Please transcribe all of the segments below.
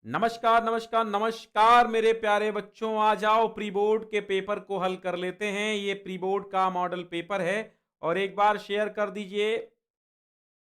नमस्कार नमस्कार नमस्कार मेरे प्यारे बच्चों, आ जाओ प्री बोर्ड के पेपर को हल कर लेते हैं। ये प्री बोर्ड का मॉडल पेपर है और एक बार शेयर कर दीजिए।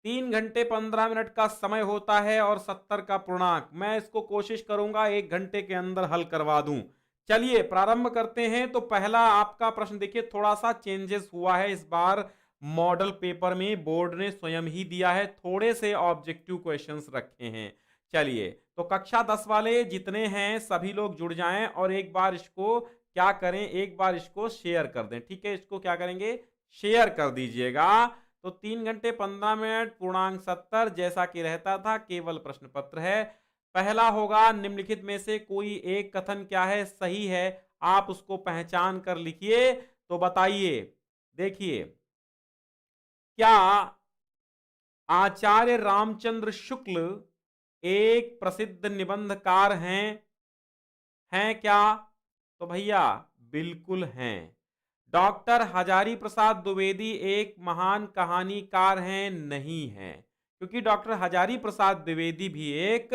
3 घंटे 15 मिनट का समय होता है और 70 का पूर्णांक। मैं इसको कोशिश करूंगा 1 घंटे के अंदर हल करवा दूं। चलिए प्रारंभ करते हैं। तो पहला आपका प्रश्न देखिए, थोड़ा सा चेंजेस हुआ है इस बार मॉडल पेपर में। बोर्ड ने स्वयं ही दिया है, थोड़े से ऑब्जेक्टिव क्वेश्चंस रखे हैं। चलिए, तो कक्षा 10 वाले जितने हैं सभी लोग जुड़ जाएं और एक बार इसको क्या करें, एक बार इसको शेयर कर दें। ठीक है, इसको क्या करेंगे, शेयर कर दीजिएगा। तो 3 घंटे 15 मिनट पूर्णांक 70 जैसा कि रहता था, केवल प्रश्न पत्र है। पहला होगा, निम्नलिखित में से कोई एक कथन क्या है, सही है, आप उसको पहचान कर लिखिए। तो बताइए, देखिए, क्या आचार्य रामचंद्र शुक्ल एक प्रसिद्ध निबंधकार हैं क्या? तो भैया बिल्कुल हैं। डॉक्टर हजारी प्रसाद द्विवेदी एक महान कहानीकार हैं? नहीं हैं, क्योंकि डॉक्टर हजारी प्रसाद द्विवेदी भी एक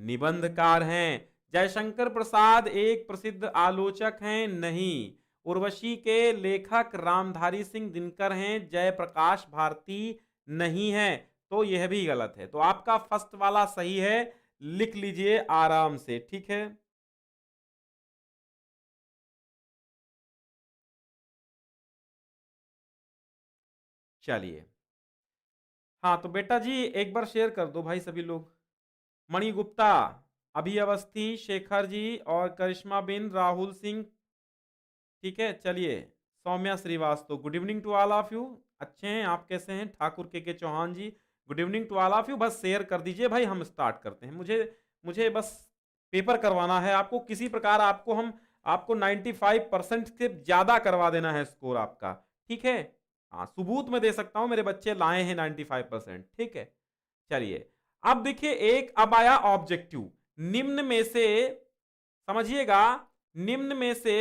निबंधकार हैं। जयशंकर प्रसाद एक प्रसिद्ध आलोचक हैं? नहीं। उर्वशी के लेखक रामधारी सिंह दिनकर हैं, जयप्रकाश भारती नहीं है। तो यह भी गलत है। तो आपका फर्स्ट वाला सही है, लिख लीजिए आराम से। ठीक है, चलिए। हाँ तो बेटा जी एक बार शेयर कर दो भाई सभी लोग। मणि गुप्ता, अभी अवस्थी, शेखर जी और करिश्मा बिन, राहुल सिंह। ठीक है, चलिए। Saumya Srivastava, good evening to all of you. अच्छे हैं आप, कैसे हैं? ठाकुर के Chauhan ji, good evening to all of you. बस शेयर कर दीजिए भाई, हम स्टार्ट करते हैं। मुझे मुझे बस पेपर करवाना है आपको किसी प्रकार। आपको 95% से ज्यादा करवा देना है स्कोर आपका। ठीक है, हाँ सबूत में दे सकता हूं, मेरे बच्चे लाए हैं 95%। ठीक है, चलिए। अब देखिए, एक अब आया ऑब्जेक्टिव। निम्न में से, समझिएगा, निम्न में से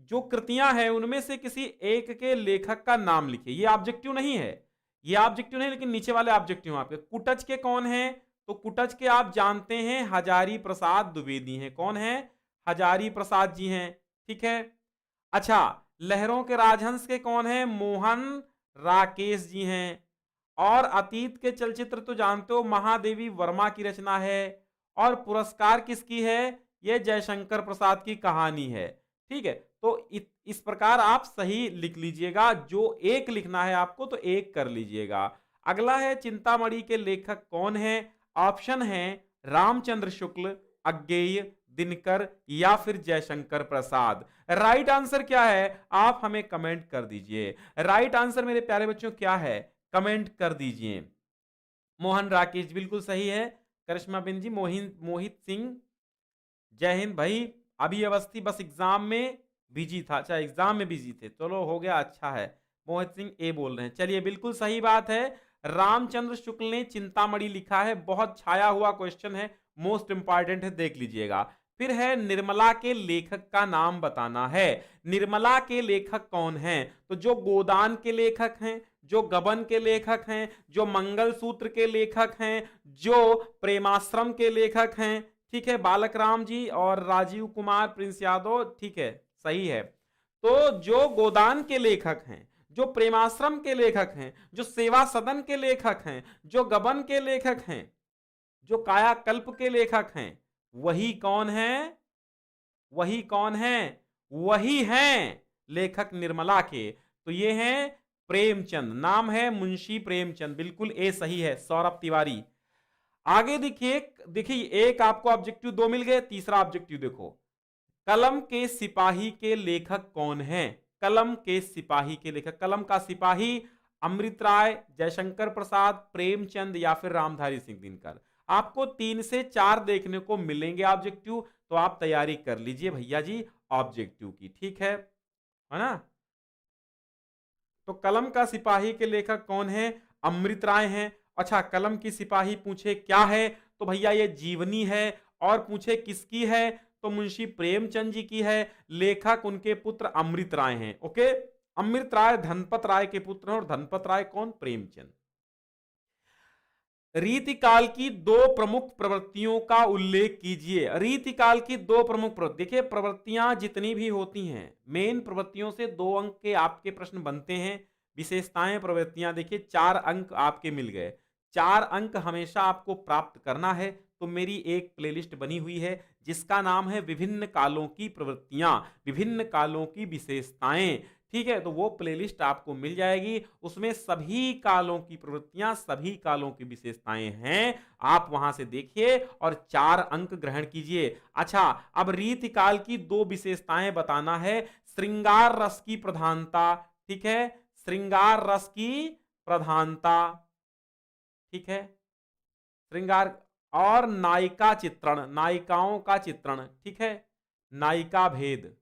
जो कृतियां हैं उनमें से किसी एक के लेखक का नाम लिखिए। ये ऑब्जेक्टिव नहीं है, ये ऑब्जेक्टिव नहीं, लेकिन नीचे वाले ऑब्जेक्टिव आपके। कुटच के कौन हैं? तो कुटच के आप जानते हैं, हजारी प्रसाद द्विवेदी हैं। कौन है? हजारी प्रसाद जी हैं। ठीक है, अच्छा। लहरों के राजहंस के कौन है? मोहन राकेश जी हैं। और अतीत के चलचित्र तो जानते हो, महादेवी वर्मा की रचना है। और पुरस्कार किसकी है? यह जयशंकर प्रसाद की कहानी है। ठीक है, तो इस प्रकार आप सही लिख लीजिएगा। जो एक लिखना है आपको तो एक कर लीजिएगा। अगला है, चिंतामणि के लेखक कौन है? ऑप्शन है रामचंद्र शुक्ल, अज्ञेय, दिनकर या फिर जयशंकर प्रसाद। राइट आंसर क्या है आप हमें कमेंट कर दीजिए। राइट आंसर मेरे प्यारे बच्चों क्या है, कमेंट कर दीजिए। मोहन राकेश बिल्कुल सही है। करिश्मा बिन जी, मोहित सिंह, जय हिंद भाई। अभी अवस्थी बस एग्जाम में बिजी था। अच्छा, एग्जाम में बिजी थे, चलो हो गया, अच्छा है। मोहित सिंह ए बोल रहे हैं, चलिए बिल्कुल सही बात है। रामचंद्र शुक्ल ने चिंतामणि लिखा है। बहुत छाया हुआ क्वेश्चन है, मोस्ट इंपॉर्टेंट है, देख लीजिएगा। फिर है, निर्मला के लेखक का नाम बताना है। निर्मला के लेखक कौन हैं? तो जो गोदान के लेखक हैं, जो गबन के लेखक हैं, जो मंगलसूत्र के लेखक हैं, जो प्रेमाश्रम के लेखक हैं। ठीक है, बालक राम जी और राजीव कुमार, प्रिंस यादव। ठीक है, सही है। तो जो गोदान के लेखक हैं, जो प्रेमाश्रम के लेखक हैं, जो सेवा सदन के लेखक हैं, जो गबन के लेखक हैं, जो कायाकल्प के लेखक हैं, वही कौन है? वही कौन है? वही हैं लेखक निर्मला के। तो ये हैं प्रेमचंद, नाम है मुंशी प्रेमचंद। बिल्कुल ए सही है, सौरभ तिवारी। आगे देखिए, देखिए एक आपको ऑब्जेक्टिव दो मिल गए, तीसरा ऑब्जेक्टिव देखो। कलम के सिपाही के लेखक कौन है? कलम के सिपाही के लेखक, कलम का सिपाही अमृत राय, जयशंकर प्रसाद, प्रेमचंद या फिर रामधारी सिंह दिनकर। आपको 3 से 4 देखने को मिलेंगे ऑब्जेक्टिव, तो आप तैयारी कर लीजिए भैया जी ऑब्जेक्टिव की। ठीक है ना? तो कलम का सिपाही के लेखक कौन है? अमृत राय हैं। अच्छा, कलम की सिपाही पूछे क्या है, तो भैया ये जीवनी है। और पूछे किसकी है, तो मुंशी प्रेमचंद जी की है। लेखक उनके पुत्र अमृत राय हैं। ओके, अमृत राय धनपत राय के पुत्र हैं, और धनपत राय कौन? प्रेमचंद। रीतिकाल की दो प्रमुख प्रवृत्तियों का उल्लेख कीजिए। रीतिकाल की दो प्रमुख प्रवृत्ति, देखिए प्रवृत्तियां जितनी भी होती हैं, मेन प्रवृत्तियों से 2 अंक के आपके प्रश्न बनते हैं। विशेषताएं प्रवृत्तियां, देखिए 4 अंक आपके मिल गए। 4 अंक हमेशा आपको प्राप्त करना है। तो मेरी एक प्लेलिस्ट बनी हुई है जिसका नाम है विभिन्न कालों की प्रवृत्तियां, विभिन्न कालों की विशेषताएं। ठीक है, तो वो प्लेलिस्ट आपको मिल जाएगी, उसमें सभी कालों की प्रवृत्तियां, सभी कालों की विशेषताएं हैं। आप वहां से देखिए और 4 अंक ग्रहण कीजिए। अच्छा, अब रीतिकाल की 2 विशेषताएं बताना है। श्रृंगार रस की प्रधानता, ठीक है, श्रृंगार रस की प्रधानता, ठीक है, श्रृंगार, और नायिका चित्रण, नायिकाओं का चित्रण, ठीक है, नायिका भेद,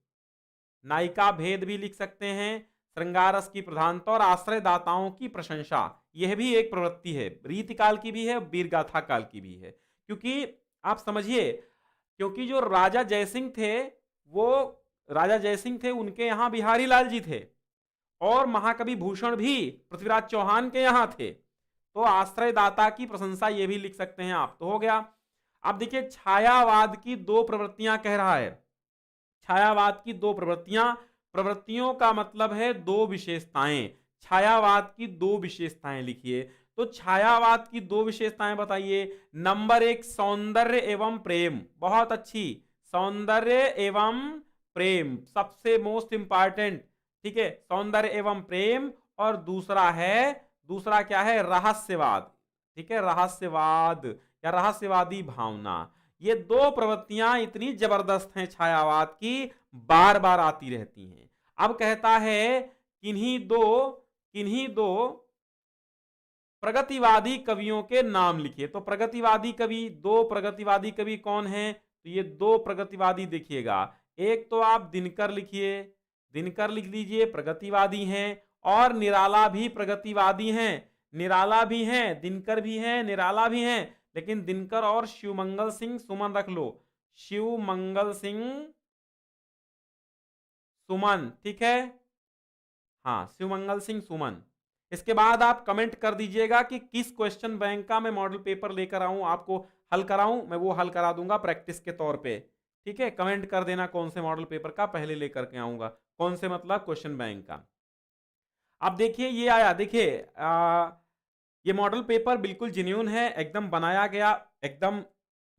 नायिका भेद भी लिख सकते हैं। श्रृंगार रस की प्रधानता और आश्रयदाताओं की प्रशंसा, यह भी एक प्रवृत्ति है, रीतिकाल की भी है, वीरगाथा काल की भी है। क्योंकि आप समझिए, क्योंकि जो राजा जयसिंह थे, वो राजा जयसिंह थे, उनके यहां बिहारी लाल जी थे, और महाकवि भूषण भी पृथ्वीराज चौहान के यहां थे। तो आश्रयदाता की प्रशंसा ये भी लिख सकते हैं आप। तो हो गया। अब देखिए, छायावाद की 2 प्रवृत्तियां कह रहा है। छायावाद की 2 प्रवृत्तियां, प्रवृत्तियों का मतलब है 2 विशेषताएं। छायावाद की 2 विशेषताएं लिखिए। तो छायावाद की 2 विशेषताएं बताइए। नंबर 1, सौंदर्य एवं प्रेम, बहुत अच्छी, सौंदर्य एवं प्रेम सबसे मोस्ट इंपॉर्टेंट, ठीक है, सौंदर्य एवं प्रेम। और दूसरा क्या है, रहस्यवाद, ठीक है, रहस्यवाद या रहस्यवादी भावना। ये 2 प्रवृत्तियां इतनी जबरदस्त हैं छायावाद की, बार बार आती रहती हैं। अब कहता है किन्हीं दो प्रगतिवादी कवियों के नाम लिखिए। तो प्रगतिवादी कवि, 2 प्रगतिवादी कवि कौन हैं? तो ये 2 प्रगतिवादी देखिएगा। एक तो आप दिनकर लिखिए, दिनकर लिख लीजिए, प्रगतिवादी हैं। और निराला भी प्रगतिवादी हैं, निराला भी हैं, दिनकर भी हैं, निराला भी हैं। लेकिन दिनकर और शिवमंगल सिंह सुमन रख लो, शिवमंगल सिंह सुमन, ठीक है, हाँ, शिवमंगल सिंह सुमन। इसके बाद आप कमेंट कर दीजिएगा कि किस क्वेश्चन बैंक का मैं मॉडल पेपर लेकर आऊं, आपको हल कराऊं, मैं वो हल करा दूंगा प्रैक्टिस के तौर पे। ठीक है, कमेंट कर देना कौन से मॉडल पेपर का पहले लेकर के आऊंगा, कौन से मतलब क्वेश्चन बैंक का। अब देखिए ये आया, देखिए ये मॉडल पेपर बिल्कुल जेन्युइन है, एकदम बनाया गया, एकदम,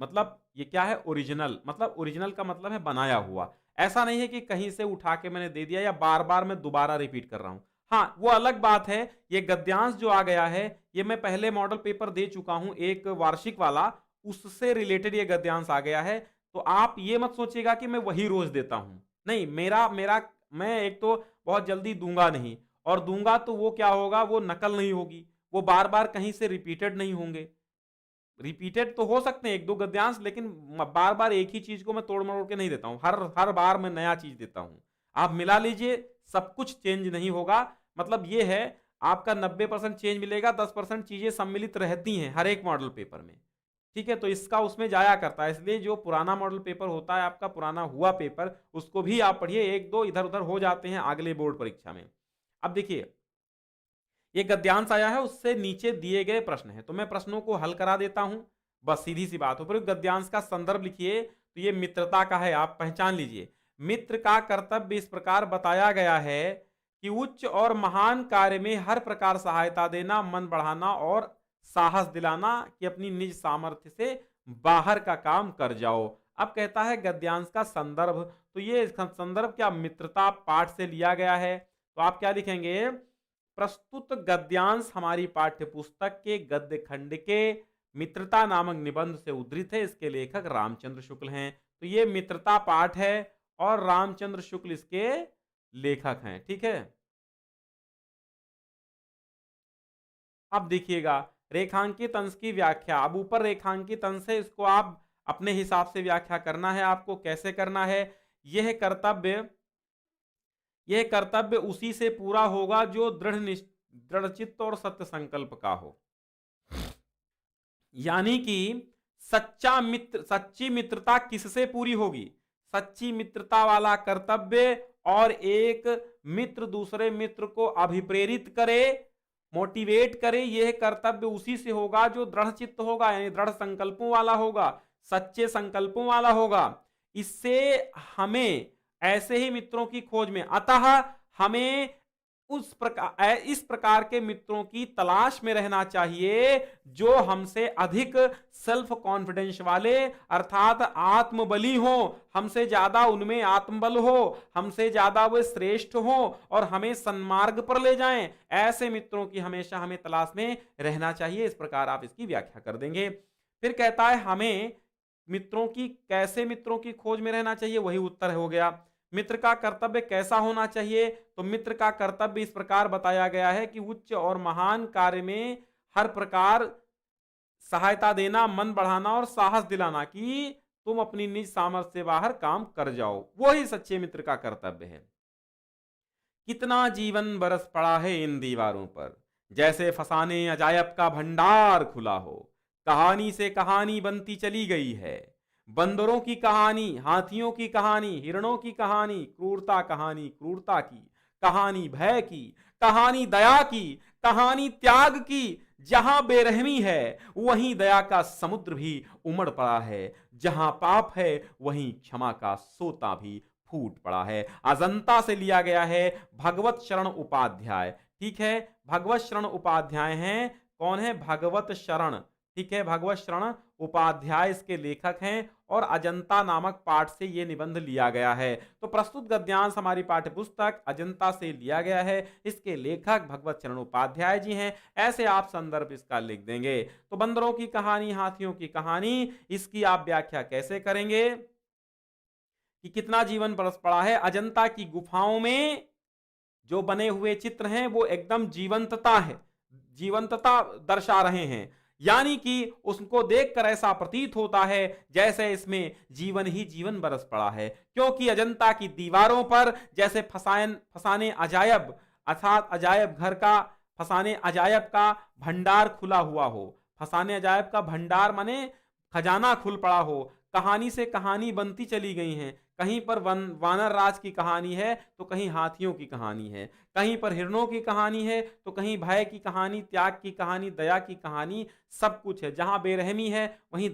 मतलब ये क्या है, ओरिजिनल, मतलब ओरिजिनल का मतलब है बनाया हुआ। ऐसा नहीं है कि कहीं से उठा के मैंने दे दिया या बार बार मैं दोबारा रिपीट कर रहा हूं। हाँ, वो अलग बात है, ये गद्यांश जो आ गया है, ये मैं पहले मॉडल पेपर दे चुका हूं एक वार्षिक वाला, उससे रिलेटेड ये गद्यांश आ गया है। तो आप ये मत सोचिएगा कि मैं वही रोज देता हूं, नहीं, मेरा मेरा मैं एक तो बहुत जल्दी दूंगा नहीं, और दूंगा तो वो क्या होगा, वो नकल नहीं होगी, वो बार बार कहीं से रिपीटेड नहीं होंगे। रिपीटेड तो हो सकते हैं 1-2 गद्यांश, लेकिन बार बार एक ही चीज को मैं तोड़ मरोड़ के नहीं देता हूं, हर हर बार मैं नया चीज देता हूं। आप मिला लीजिए, सब कुछ चेंज नहीं होगा। मतलब ये है, आपका 90% चेंज मिलेगा, 10% चीजें सम्मिलित रहती हैं हर एक मॉडल पेपर में। ठीक है, तो इसका उसमें जाया करता है, इसलिए जो पुराना मॉडल पेपर होता है, आपका पुराना हुआ पेपर, उसको भी आप पढ़िए, 1-2 इधर उधर हो जाते हैं अगले बोर्ड परीक्षा में। अब देखिए, ये गद्यांश आया है, उससे नीचे दिए गए प्रश्न है, तो मैं प्रश्नों को हल करा देता हूं, बस सीधी सी बात हो। फिर गद्यांश का संदर्भ लिखिए। तो ये मित्रता का है, आप पहचान लीजिए। मित्र का कर्तव्य इस प्रकार बताया गया है कि उच्च और महान कार्य में हर प्रकार सहायता देना, मन बढ़ाना और साहस दिलाना कि अपनी निज सामर्थ्य से बाहर का काम कर जाओ। अब कहता है गद्यांश का संदर्भ, तो ये संदर्भ क्या, मित्रता पाठ से लिया गया है। तो आप क्या लिखेंगे, प्रस्तुत गद्यांश हमारी पाठ्य पुस्तक के गद्य खंड के मित्रता नामक निबंध से उद्धृत है, इसके लेखक रामचंद्र शुक्ल हैं। तो ये मित्रता पाठ है और रामचंद्र शुक्ल इसके लेखक हैं। ठीक है, अब देखिएगा रेखांकित अंश की व्याख्या। अब ऊपर रेखांकित अंश है, इसको आप अपने हिसाब से व्याख्या करना है, आपको कैसे करना है। यह कर्तव्य उसी से पूरा होगा जो दृढ़ चित्त और सत्य संकल्प का हो। यानी कि सच्ची मित्रता किससे पूरी होगी, सच्ची मित्रता वाला कर्तव्य, और एक मित्र दूसरे मित्र को अभिप्रेरित करे मोटिवेट करे, यह कर्तव्य उसी से होगा जो दृढ़ चित्त होगा, यानी दृढ़ संकल्पों वाला होगा, सच्चे संकल्पों वाला होगा। इससे हमें ऐसे ही मित्रों की खोज में, अतः हमें इस प्रकार के मित्रों की तलाश में रहना चाहिए जो हमसे अधिक सेल्फ कॉन्फिडेंस वाले, अर्थात आत्मबली हो, हमसे ज्यादा उनमें आत्मबल हो, हमसे ज्यादा वे श्रेष्ठ हो और हमें सन्मार्ग पर ले जाएं। ऐसे मित्रों की हमेशा हमें तलाश में रहना चाहिए। इस प्रकार आप इसकी व्याख्या कर देंगे। फिर कहता है हमें मित्रों की, कैसे मित्रों की खोज में रहना चाहिए, वही उत्तर हो गया। मित्र का कर्तव्य कैसा होना चाहिए, तो मित्र का कर्तव्य इस प्रकार बताया गया है कि उच्च और महान कार्य में हर प्रकार सहायता देना, मन बढ़ाना और साहस दिलाना कि तुम अपनी निज सामर्थ्य से बाहर काम कर जाओ, वो ही सच्चे मित्र का कर्तव्य है। कितना जीवन बरस पड़ा है इन दीवारों पर, जैसे फसाने अजायब का भंडार खुला हो। कहानी से कहानी बनती चली गई है, बंदरों की कहानी, हाथियों की कहानी, हिरणों की कहानी, क्रूरता कहानी क्रूरता की, कहानी भय की, कहानी दया की, कहानी त्याग की। जहां बेरहमी है वहीं दया का समुद्र भी उमड़ पड़ा है, जहां पाप है वहीं क्षमा का सोता भी फूट पड़ा है। अजंता से लिया गया है भगवत शरण उपाध्याय। ठीक है, भगवत शरण उपाध्याय हैं, कौन है, भगवत शरण। ठीक है, भगवत शरण उपाध्याय इसके लेखक हैं और अजंता नामक पाठ से यह निबंध लिया गया है। तो प्रस्तुत गद्यांश हमारी पाठ्यपुस्तक अजंता से लिया गया है, इसके लेखक भगवत शरण उपाध्याय जी हैं। ऐसे आप संदर्भ इसका लिख देंगे। तो बंदरों की कहानी, हाथियों की कहानी, इसकी आप व्याख्या कैसे करेंगे कि कितना जीवन बरस पड़ा है। अजंता की गुफाओं में जो बने हुए चित्र हैं वो एकदम जीवंतता है, जीवंतता दर्शा रहे हैं, यानी कि उसको देखकर ऐसा प्रतीत होता है जैसे इसमें जीवन ही जीवन बरस पड़ा है। क्योंकि अजंता की दीवारों पर जैसे फसाने अजायब, अर्थात अजायब घर का, फसाने अजायब का भंडार खुला हुआ हो। फसाने अजायब का भंडार माने खजाना खुल पड़ा हो। कहानी से कहानी बनती चली गई हैं, कहीं पर वानर राज की कहानी है तो कहीं हाथियों की कहानी है, कहीं पर हिरणों की कहानी है तो कहीं भय की कहानी, त्याग की कहानी, दया की कहानी, सब कुछ है। जहां बेरहमी है वहीं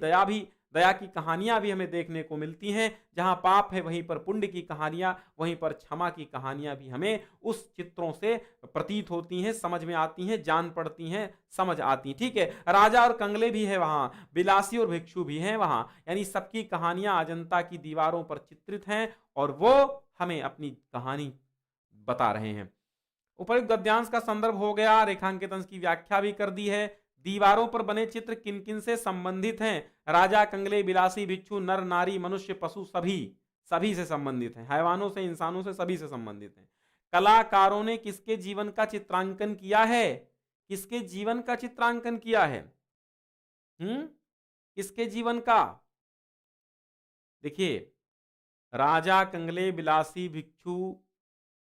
दया की कहानियां भी हमें देखने को मिलती हैं। जहां पाप है वहीं पर पुण्य की कहानियां, वहीं पर क्षमा की कहानियां भी हमें उस चित्रों से प्रतीत होती हैं, समझ में आती हैं, जान पड़ती हैं, समझ आती। ठीक है, राजा और कंगले भी है वहां, बिलासी और भिक्षु भी हैं वहां, यानी सबकी कहानियां अजंता की दीवारों पर चित्रित हैं और वो हमें अपनी कहानी बता रहे हैं। उपयुक्त गद्यांश का संदर्भ हो गया, रेखांकित अंश की व्याख्या भी कर दी है। दीवारों पर बने चित्र किन किन से संबंधित हैं, राजा, कंगले, बिलासी, भिक्षु, नर, नारी, मनुष्य, पशु, सभी से संबंधित हैं, हैवानों से, इंसानों से, सभी से संबंधित हैं। कलाकारों ने किसके जीवन का चित्रांकन किया है, किसके जीवन का चित्रांकन किया है, किसके जीवन का, देखिए, राजा, कंगले, बिलासी, भिक्षु,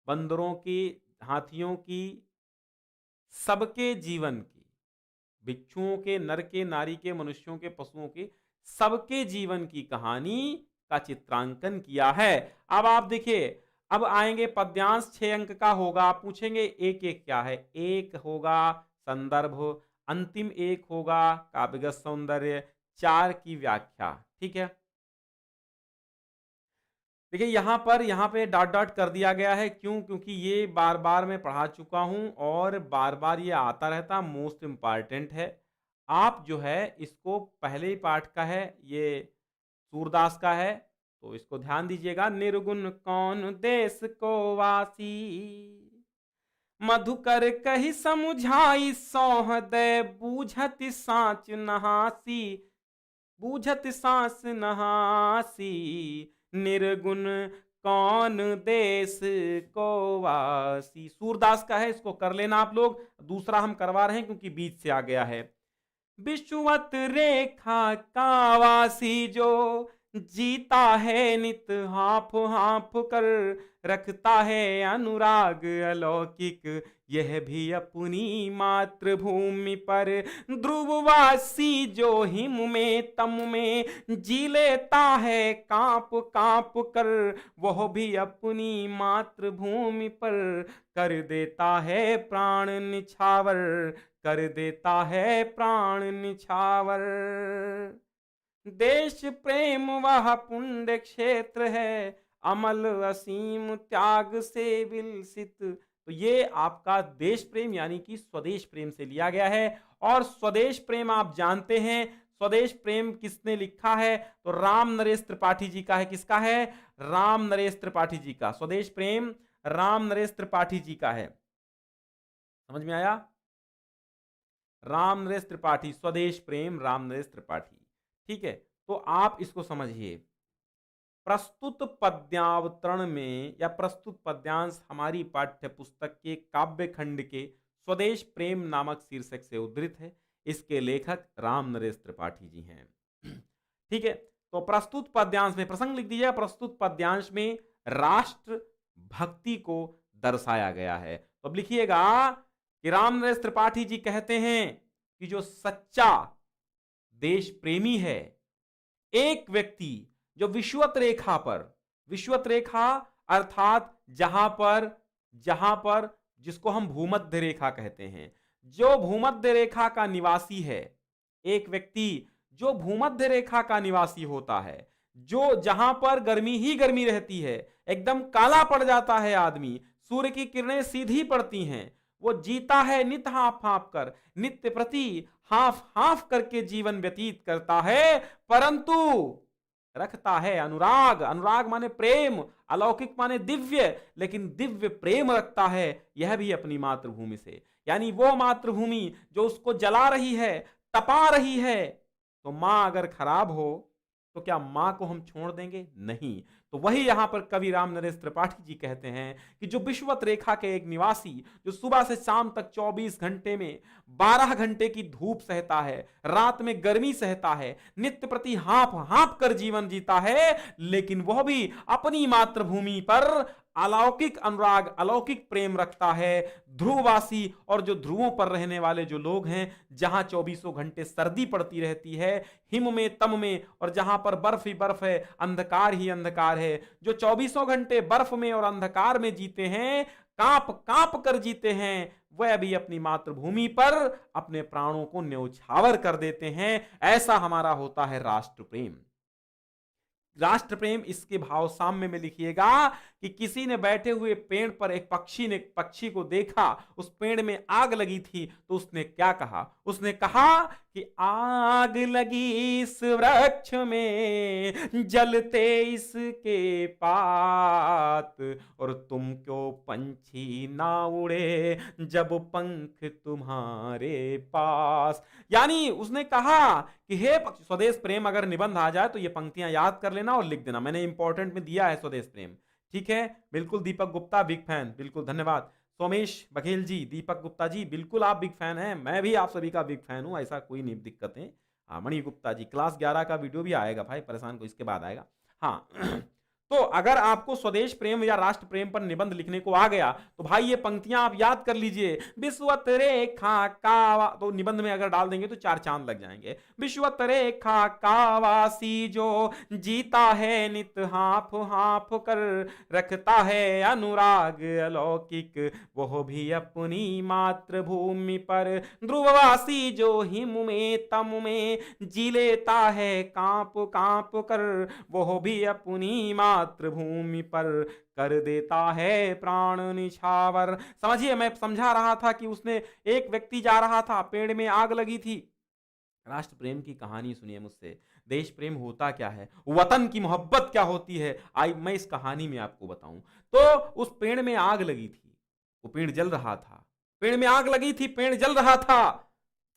बंदरों की, हाथियों की, सबके जीवन की, भिक्षुओं के, नर के, नारी के, मनुष्यों के, पशुओं के, सबके जीवन की कहानी का चित्रांकन किया है। अब आप देखिए, अब आएंगे पद्यांश 6 अंक का होगा, आप पूछेंगे एक एक क्या है। एक होगा संदर्भ, अंतिम एक होगा काव्यगत सौंदर्य, 4 की व्याख्या। ठीक है, देखिए यहां पे डॉट डॉट कर दिया गया है, क्यों, क्योंकि ये बार बार मैं पढ़ा चुका हूं और बार बार ये आता रहता, मोस्ट इंपॉर्टेंट है। आप जो है इसको, पहले ही पाठ का है ये, सूरदास का है, तो इसको ध्यान दीजिएगा। निर्गुण कौन देश को वासी, मधुकर कही समुझाई सौहदय, बूझत सांच नहासी, बूझत सांस नहासी, निर्गुण कौन देश को वासी। सूरदास का है, इसको कर लेना आप लोग, दूसरा हम करवा रहे हैं क्योंकि बीच से आ गया है। विषुवत रेखा का वासी जो, जीता है नित हाँफ हाँफ कर, रखता है अनुराग अलौकिक यह भी अपनी मातृभूमि पर। ध्रुववासी जो हिम में तम में जी लेता है कांप कांप कर, वह भी अपनी मातृभूमि पर कर देता है प्राण निछावर, कर देता है प्राण निछावर। देश प्रेम वह पुण्य क्षेत्र है, अमल असीम त्याग से विलसित। तो ये आपका देश प्रेम यानी कि स्वदेश प्रेम से लिया गया है। और स्वदेश प्रेम आप जानते हैं, स्वदेश प्रेम किसने लिखा है? तो राम नरेश त्रिपाठी जी का है। किसका है? राम नरेश त्रिपाठी जी का। स्वदेश प्रेम राम नरेश त्रिपाठी जी का है। समझ में आया? राम नरेश त्रिपाठी, स्वदेश प्रेम राम नरेश त्रिपाठी। ठीक है, तो आप इसको समझिए। प्रस्तुत पद्यावतरण में या प्रस्तुत पद्यांश हमारी पाठ्य पुस्तक के काव्य खंड के स्वदेश प्रेम नामक शीर्षक से उद्धृत है। इसके लेखक राम नरेश त्रिपाठी जी हैं। ठीक है, तो प्रस्तुत पद्यांश में प्रसंग लिख दीजिए। प्रस्तुत पद्यांश में राष्ट्र भक्ति को दर्शाया गया है। तो अब लिखिएगा कि राम नरेश त्रिपाठी जी कहते हैं कि जो सच्चा देश प्रेमी है, एक व्यक्ति जो विषुवत रेखा पर, विषुवत रेखा अर्थात जहां पर जिसको हम भूमध्य रेखा कहते हैं, जो भूमध्य रेखा का निवासी है, एक व्यक्ति जो भूमध्य रेखा का निवासी होता है, जो जहां पर गर्मी ही गर्मी रहती है, एकदम काला पड़ जाता है आदमी, सूर्य की किरणें सीधी पड़ती हैं, वो जीता है नित हाफ हाफ कर, नित्य प्रति हाफ हाफ करके जीवन व्यतीत करता है, परंतु रखता है अनुराग। अनुराग माने प्रेम, अलौकिक माने दिव्य, लेकिन दिव्य प्रेम रखता है, यह भी अपनी मातृभूमि से। यानी वो मातृभूमि जो उसको जला रही है, तपा रही है। तो मां अगर खराब हो तो क्या मां को हम छोड़ देंगे? नहीं। तो वही यहां पर कवि राम नरेश त्रिपाठी जी कहते हैं कि जो विषुवत रेखा के एक निवासी, जो सुबह से शाम तक 24 घंटे में 12 घंटे की धूप सहता है, रात में गर्मी सहता है, नित्य प्रति हाँफ हाँफ कर जीवन जीता है, लेकिन वह भी अपनी मातृभूमि पर अलौकिक अनुराग, अलौकिक प्रेम रखता है। ध्रुववासी और जो ध्रुवों पर रहने वाले जो लोग हैं, जहां 24 घंटे सर्दी पड़ती रहती है, हिम में तम में, और जहां पर बर्फ ही बर्फ है, अंधकार ही अंधकार है, जो 24 घंटे बर्फ में और अंधकार में जीते हैं, कांप कांप कर जीते हैं, वह भी अपनी मातृभूमि पर अपने प्राणों को न्यौछावर कर देते हैं। ऐसा हमारा होता है राष्ट्र प्रेम। राष्ट्र प्रेम इसके भाव साम्य में लिखिएगा कि किसी ने बैठे हुए पेड़ पर एक पक्षी को देखा, उस पेड़ में आग लगी थी, तो उसने क्या कहा? उसने कहा कि आग लगी इस वृक्ष में, जलते इसके पात, और तुम क्यों पंछी ना उड़े जब पंख तुम्हारे पास। यानी उसने कहा कि हे पक्षी, स्वदेश प्रेम अगर निबंध आ जाए तो ये पंक्तियां याद कर लेना और लिख देना, मैंने इंपॉर्टेंट में दिया है स्वदेश प्रेम। ठीक है, बिल्कुल। दीपक गुप्ता बिग फैन, बिल्कुल, धन्यवाद। सोमेश बघेल जी, दीपक गुप्ता जी, बिल्कुल आप बिग फैन हैं, मैं भी आप सभी का बिग फैन हूं, ऐसा कोई नहीं दिक्कत है। हाँ, मणि गुप्ता जी, क्लास 11 का वीडियो भी आएगा भाई, परेशान को इसके बाद आएगा। हाँ तो अगर आपको स्वदेश प्रेम या राष्ट्र प्रेम पर निबंध लिखने को आ गया तो भाई ये पंक्तियां आप याद कर लीजिए। विश्वत रेखा का, तो निबंध में अगर डाल देंगे तो 4 चांद लग जाएंगे। विश्वत रेखा का वासी जो जीता है नित हाफ हाफ कर, रखता है अनुराग अलौकिक वह भी अपनी मातृभूमि पर। ध्रुववासी जो हिम में तम में जी लेता है कांप कांप कर, वह भी अपनी मातृभूमि पर कर देता है प्राण निछावर। समझिए, मैं समझा रहा था कि उसने, एक व्यक्ति जा रहा था, पेड़ में आग लगी थी। राष्ट्र प्रेम की कहानी सुनिए मुझसे, देश प्रेम होता क्या है, वतन की मोहब्बत क्या होती है, आई मैं इस कहानी में आपको बताऊं। तो उस पेड़ में आग लगी थी, वो पेड़ जल रहा था, पेड़ में आग लगी थी, पेड़ जल रहा था,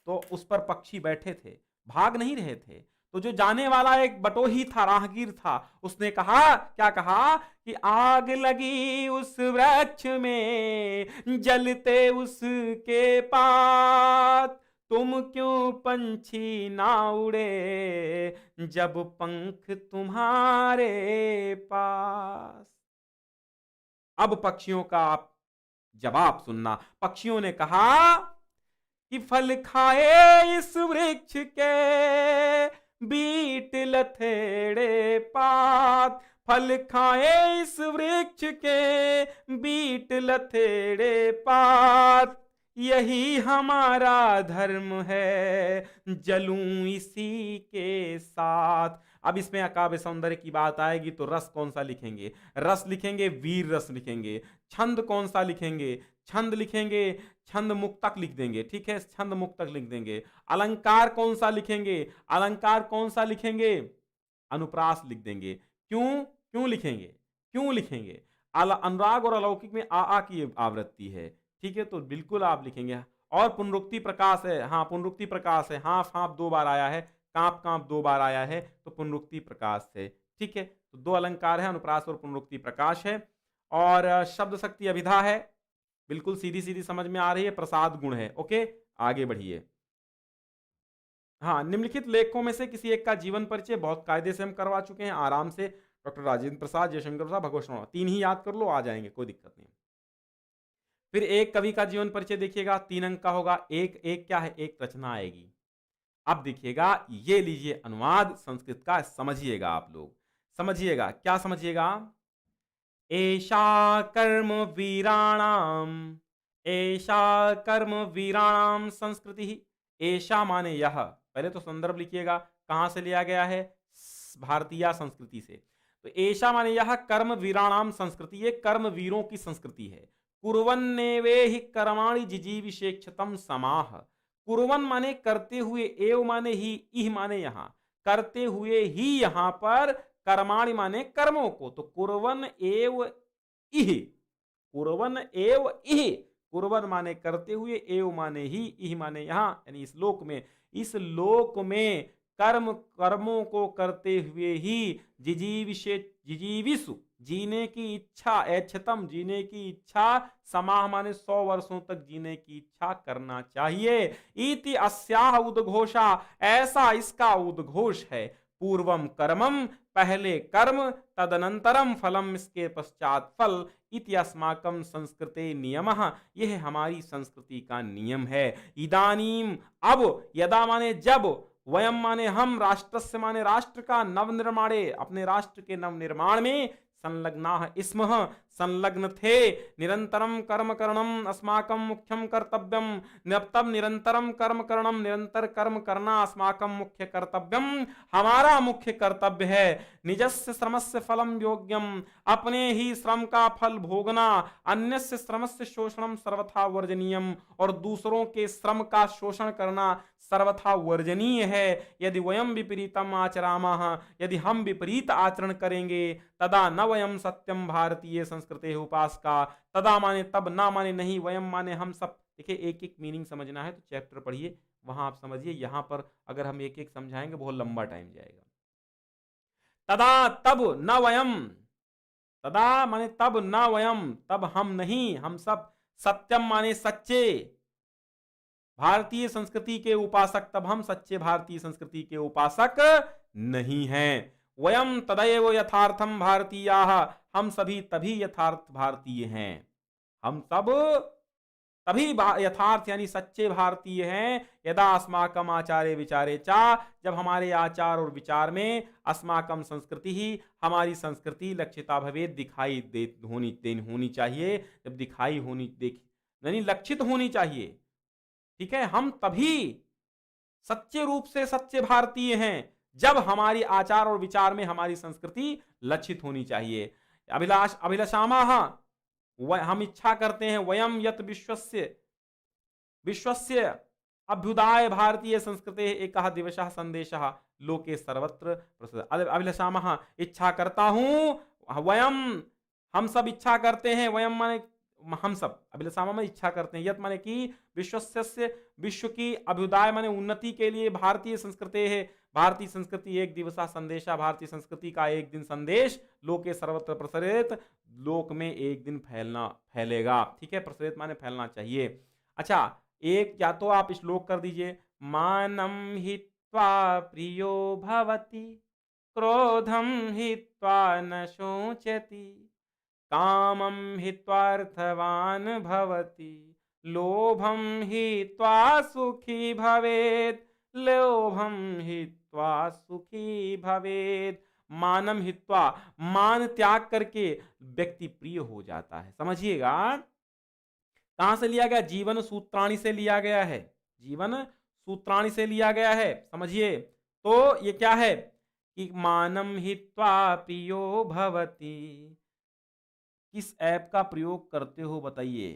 तो उस पर पक्षी बैठे थे, भाग नहीं रहे थे। तो जो जाने वाला एक बटोही था, राहगीर था, उसने कहा, क्या कहा कि आग लगी उस वृक्ष में, जलते उसके पात, तुम क्यों पंछी ना उड़े जब पंख तुम्हारे पास। अब पक्षियों का आप जवाब सुनना। पक्षियों ने कहा कि फल खाए इस वृक्ष के बीट लथेड़े पात, फल खाए इस वृक्ष के बीट लथेड़े पात, यही हमारा धर्म है जलूं इसी के साथ। अब इसमें काव्य सौंदर्य की बात आएगी तो रस कौन सा लिखेंगे? रस लिखेंगे, वीर रस लिखेंगे। छंद कौन सा लिखेंगे? छंद लिखेंगे, छंद मुक्तक लिख देंगे, ठीक है, छंद मुक्तक लिख देंगे। अलंकार कौन सा लिखेंगे? अलंकार कौन सा लिखेंगे? अनुप्रास लिख देंगे। क्यों क्यों लिखेंगे? क्यों लिखेंगे? अनुराग और अलौकिक में आ की आवृत्ति है, ठीक है, तो बिल्कुल आप लिखेंगे। और पुनरुक्ति प्रकाश है, हाँ पुनरुक्ति प्रकाश है, हाँ फाप 2 बार आया है, कांप कांप 2 बार आया है, तो पुनरुक्ति प्रकाश है, ठीक है। तो 2 अलंकार है, अनुप्रास और पुनरुक्ति प्रकाश है। और शब्द शक्ति अभिधा है, बिल्कुल सीधी सीधी समझ में आ रही है, प्रसाद गुण है। ओके, आगे बढ़िए। हाँ, निम्नलिखित लेखकों में से किसी एक का जीवन परिचय बहुत कायदे से हम करवा चुके हैं आराम से। डॉक्टर राजेंद्र प्रसाद, जयशंकर प्रसाद, भगवत शर्मा, 3 ही याद कर लो, आ जाएंगे, कोई दिक्कत नहीं। फिर एक कवि का जीवन परिचय देखिएगा, 3 अंक का होगा। एक एक क्या है? एक रचना आएगी। अब देखिएगा, ये लीजिए अनुवाद संस्कृत का, समझिएगा आप लोग, समझिएगा। क्या समझिएगा? एषा कर्म वीराणाम, एषा कर्म वीराणाम संस्कृति। एषा माने यह, पहले तो संदर्भ लिखिएगा कहां से लिया गया है, भारतीय संस्कृति से। तो एषा माने यह कर्म वीराणाम संस्कृति, ये कर्म वीरों की संस्कृति है। कुर्वन्नेवेहि कर्माणि जिजीविषेक्षतम समाह। कुर्वन माने करते हुए, एव माने ही, इह माने यहां, करते हुए ही यहां पर, कर्माणि माने कर्मों को, तो कुर्वन एव इह, कुर्वन एव इह, कुर्वन माने करते हुए, एव माने ही, इह माने यहां, यानी इस लोक में, इस लोक में कर्म, कर्मों को करते हुए ही जिजीविषु, जीने की इच्छा, ऐच्छतम जीने की इच्छा, समाह माने 100 वर्षों तक जीने की इच्छा करना चाहिए। इति अस्याह उद्घोषा, ऐसा इसका उद्घोष है। पूर्वम कर्मम, पहले कर्म, तदनंतरम फलम, इसके पश्चात फल। इति अस्माकं संस्कृते नियमः, यह हमारी संस्कृति का नियम है। इदानीम, अब, यदा माने जब, वयम माने हम, राष्ट्रस्य माने राष्ट्र का, नवनिर्माणे अपने राष्ट्र के नवनिर्माण में, संलग्नाः स्मः संलग्न थे, निरंतरम कर्म करणम अस्माकं मुख्यम कर्तव्यम, तब निरंतरम कर्म करणम, निरंतर कर्म करना अस्माकं मुख्य कर्तव्यम, हमारा मुख्य कर्तव्य है। निजस्य श्रमस्य फलम योग्यम, अपने ही श्रम का फल भोगना, अन्यस्य श्रमस्य शोषणम सर्वथा वर्जनीयम, और दूसरों के श्रम का शोषण करना सर्वथा वर्जनीय है। यदि वयम विपरीतम आचरामः, यदि हम विपरीत आचरण करेंगे, तदा न वयम सत्यम भारतीय संस्कृते उपासका, तदा माने तब, ना माने नहीं, वयम माने हम सब। देखिए एक एक मीनिंग समझना है तो चैप्टर पढ़िए, वहां आप समझिए। यहां पर अगर हम एक एक समझाएंगे बहुत लंबा टाइम जाएगा। तदा तब, न वयम, तदा माने तब, न वयम तब हम नहीं, हम सब, सत्यम माने सच्चे भारतीय संस्कृति के उपासक, तब हम सच्चे भारतीय संस्कृति के उपासक नहीं हैं। वयम तदैव यथार्थम भारतीयाः, हम सभी तभी यथार्थ भारतीय हैं, हम सब तभी यथार्थ यानी सच्चे भारतीय हैं। यदा अस्माकम आचार्य विचारे चा, जब हमारे आचार और विचार में, अस्माकम संस्कृति ही, हमारी संस्कृति, लक्षिता भवेद, दिखाई दे होनी चाहिए, जब दिखाई होनी, देख यानी लक्षित होनी चाहिए, ठीक है। हम तभी सच्चे रूप से सच्चे भारतीय हैं जब हमारी आचार और विचार में हमारी संस्कृति लक्षित होनी चाहिए। अभिलाष अभिलाषामः, हम इच्छा करते हैं, वयम यत विश्वस्य, विश्वस्य अभ्युदाय भारतीय संस्कृते एकः दिवसः संदेशः लोके सर्वत्र प्रसिद्ध। अभिलाषामः, इच्छा करता हूं, वयम हम सब इच्छा करते हैं, वयम माने हम सब, अभिलाषामा में इच्छा करते हैं, यत माने कि विश्वस्य, विश्व की, अभ्युदय माने उन्नति के लिए, भारतीय संस्कृति है, भारतीय संस्कृति एक दिवसा संदेशा, भारतीय संस्कृति का एक दिन संदेश, लोके सर्वत्र प्रसरित, लोक में एक दिन फैलेगा, ठीक है, प्रसरित माने फैलना चाहिए। अच्छा, एक या तो आप श्लोक कर दीजिए, मानम हित्वा प्रियो भवति, क्रोधम हित्वा न शोचति, कामं हित्वार्थवान् भवति, लोभं हित्वा सुखी भवेत्, लोभं हित्वा सुखी भवेत्। मानम हित्वा, मान त्याग करके व्यक्ति प्रिय हो जाता है। समझिएगा, कहां से लिया गया? जीवन सूत्राणी से लिया गया है, जीवन सूत्राणी से लिया गया है। समझिए, तो ये क्या है कि मानम हित्वा प्रियो भवति। किस ऐप का प्रयोग करते हो बताइए?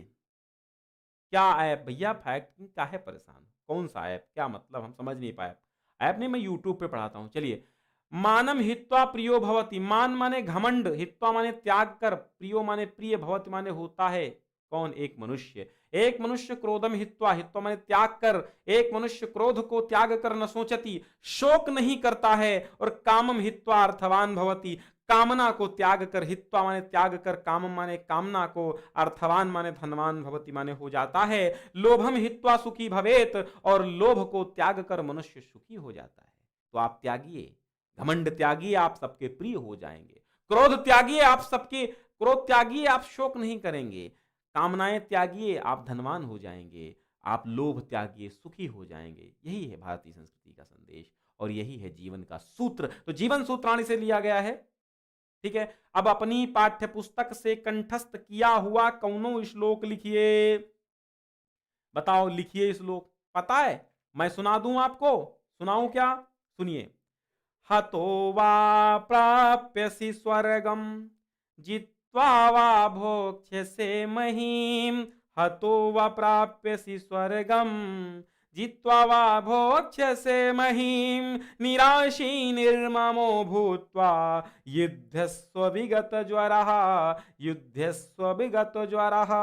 क्या ऐप भैया? फैक्ट का है परेशान, कौन सा ऐप? क्या मतलब? हम समझ नहीं पाए। ऐप नहीं, मैं यूट्यूब पे पढ़ाता हूं। चलिए, मानम हित्वा प्रियो भवति, मान माने घमंड, हित्वा माने त्याग कर, प्रियो माने प्रिय, भवति माने होता है। कौन? एक मनुष्य। एक मनुष्य क्रोधम हित्वा, हित्वा माने त्याग कर, एक मनुष्य क्रोध को त्याग कर न सोचती, शोक नहीं करता है, और कामम हित्वा अर्थवान भवति, कामना को त्याग कर, हित्वा माने त्याग कर, कामम माने कामना को, अर्थवान माने धनवान, भवति माने हो जाता है। लोभम हित्वा सुखी भवेत, और लोभ को त्याग कर मनुष्य सुखी हो जाता है। तो आप त्यागिए, घमंड त्यागिए, आप सबके प्रिय हो जाएंगे। क्रोध त्यागिए, आप सबके क्रोध त्यागिए, आप शोक नहीं करेंगे। कामनाएं त्यागिए, आप धनवान हो जाएंगे। आप लोभ त्यागिए, सुखी हो जाएंगे। यही है भारतीय संस्कृति का संदेश, और यही है जीवन का सूत्र। तो जीवन सूत्राणी से लिया गया है। ठीक है, अब अपनी पाठ्य पुस्तक से कंठस्थ किया हुआ कौनो श्लोक लिखिए। बताओ, लिखिए श्लोक। पता है? मैं सुना दूं आपको? सुनाऊं क्या? सुनिए। हतो वा प्राप्यसि स्वर्गम, जित्वा वा भोक्ष्यसे महीम। हतो वा प्राप्यसि स्वर्गम, जित्वा वा भोक्ष्यसे महीम। निराशी निर्ममो भूत्वा, युध्यस्व विगत ज्वरः, युध्यस्व विगत ज्वरः।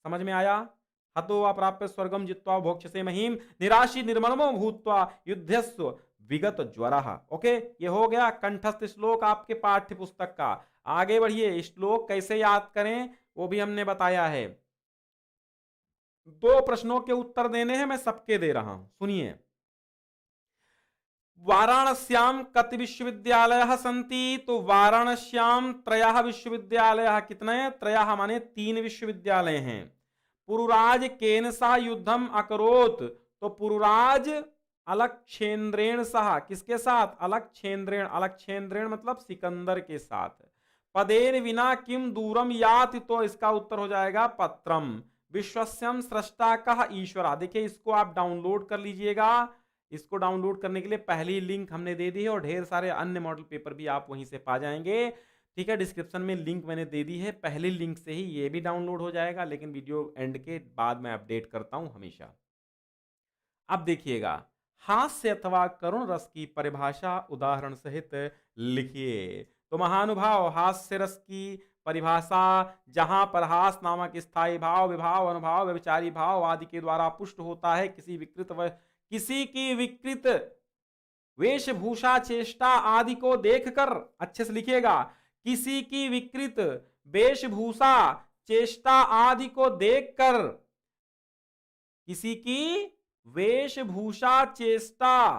समझ में आया? हतो वा प्राप्य स्वर्गम, जित्वा भोक्ष्यसे महीम, निराशी निर्ममो भूत्वा, युध्यस्व विगत ज्वरः। ओके, ये हो गया कंठस्थ श्लोक आपके पाठ्य पुस्तक का। आगे बढ़िए, श्लोक कैसे याद करें वो भी हमने बताया है। 2 प्रश्नों के उत्तर देने हैं, मैं सबके दे रहा हूं, सुनिए। वाराणस्याम कति विश्वविद्यालयः सन्ति? तो वाराणस्याम त्रयः विश्वविद्यालयः। कितने? त्रयः माने 3 विश्वविद्यालय हैं। पुरुराज केन सा युद्धम अकरोत? तो पुरुराज अलक्षेंद्रेण सह, किसके साथ? अलक्षेंद्रेण। अलक्षेंद्रेण मतलब सिकंदर के साथ। पदेन विना किम दूरम याति? तो इसका उत्तर हो जाएगा पत्रम। विश्वस्यम सृष्टा कः ईश्वरा। देखिए, इसको आप डाउनलोड कर लीजिएगा। इसको डाउनलोड करने के लिए पहली लिंक हमने दे दी है, और ढेर सारे अन्य मॉडल पेपर भी आप वहीं से पा जाएंगे। ठीक है, डिस्क्रिप्शन में लिंक मैंने दे दी है, पहली लिंक से ही ये भी डाउनलोड हो जाएगा, लेकिन वीडियो एंड के बाद मैं अपडेट करता हूं हमेशा। अब देखिएगा, हास्य अथवा करुण रस की परिभाषा उदाहरण सहित लिखिए। तो महानुभाव, हास्य रस की परिभाषा, जहां पर हास नामक स्थायी भाव, विभाव, अनुभाव, व्यभिचारी भाव आदि के द्वारा पुष्ट होता है, किसी की विकृत वेशभूषा, चेष्टा आदि को देखकर, अच्छे से लिखिएगा, किसी की विकृत वेशभूषा, चेष्टा आदि को देखकर, किसी की वेशभूषा, चेष्टा,